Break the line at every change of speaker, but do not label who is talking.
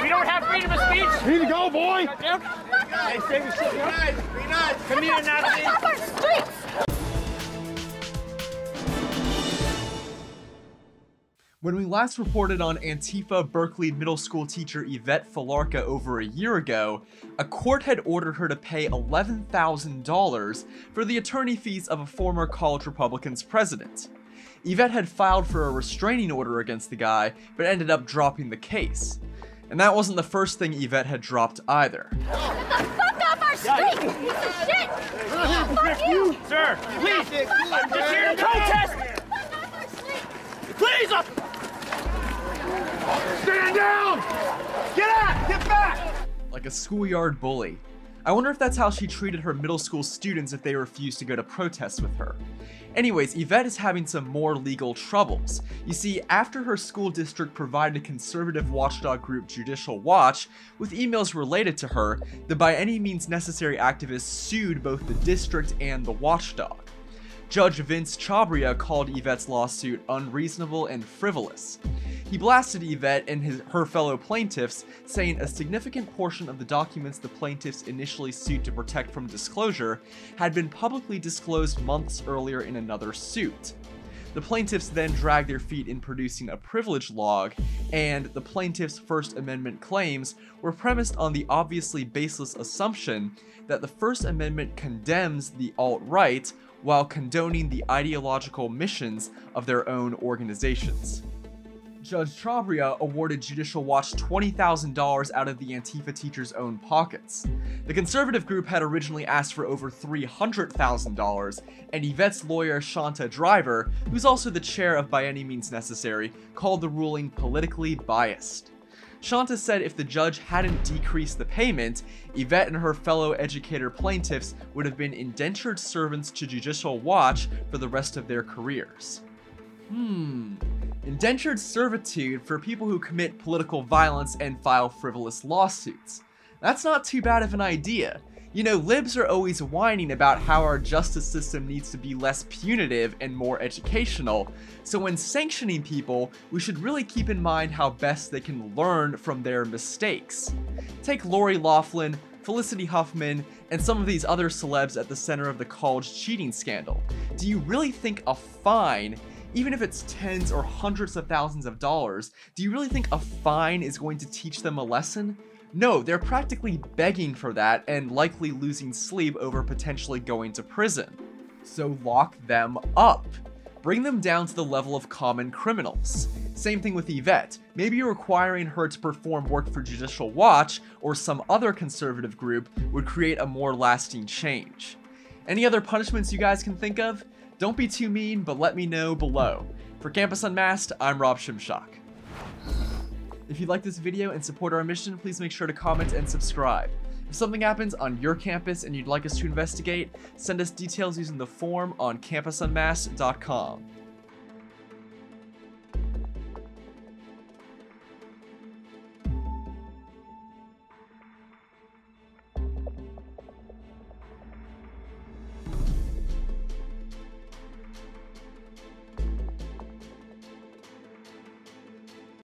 We don't have freedom of speech.
You need to go, boy.
Hey, save your shit. Be nice. Come here, Natalie.
Off our streets.
When we last reported on Antifa Berkeley middle school teacher Yvette Felarca over a year ago, a court had ordered her to pay $11,000 for the attorney fees of a former college Republican's president. Yvette had filed for a restraining order against the guy, but ended up dropping the case. And that wasn't the first thing Yvette had dropped either.
Get the fuck off our street, you piece of shit! Fuck you!
Sir, please. I'm just here to protest.
Fuck off our street!
Please.
Stand down. Get out. Get back.
Like a schoolyard bully. I wonder if that's how she treated her middle school students if they refused to go to protests with her. Anyways, Yvette is having some more legal troubles. You see, after her school district provided conservative watchdog group Judicial Watch with emails related to her, the by any means necessary activists sued both the district and the watchdog. Judge Vince Chabria called Yvette's lawsuit unreasonable and frivolous. He blasted Yvette and her fellow plaintiffs, saying a significant portion of the documents the plaintiffs initially sued to protect from disclosure had been publicly disclosed months earlier in another suit. The plaintiffs then dragged their feet in producing a privilege log, and the plaintiffs' First Amendment claims were premised on the obviously baseless assumption that the First Amendment condemns the alt-right while condoning the ideological missions of their own organizations. Judge Chabria awarded Judicial Watch $20,000 out of the Antifa teachers' own pockets. The conservative group had originally asked for over $300,000, and Yvette's lawyer Shanta Driver, who's also the chair of By Any Means Necessary, called the ruling politically biased. Shanta said if the judge hadn't decreased the payment, Yvette and her fellow educator plaintiffs would have been indentured servants to Judicial Watch for the rest of their careers. Indentured servitude for people who commit political violence and file frivolous lawsuits. That's not too bad of an idea. You know, libs are always whining about how our justice system needs to be less punitive and more educational, so when sanctioning people, we should really keep in mind how best they can learn from their mistakes. Take Lori Loughlin, Felicity Huffman, and some of these other celebs at the center of the college cheating scandal. Do you really think a fine, even if it's tens or hundreds of thousands of dollars, do you really think a fine is going to teach them a lesson? No, they're practically begging for that and likely losing sleep over potentially going to prison. So lock them up. Bring them down to the level of common criminals. Same thing with Yvette. Maybe requiring her to perform work for Judicial Watch or some other conservative group would create a more lasting change. Any other punishments you guys can think of? Don't be too mean, but let me know below. For Campus Unmasked, I'm Rob Shimshock. If you like this video and support our mission, please make sure to comment and subscribe. If something happens on your campus and you'd like us to investigate, send us details using the form on campusunmasked.com.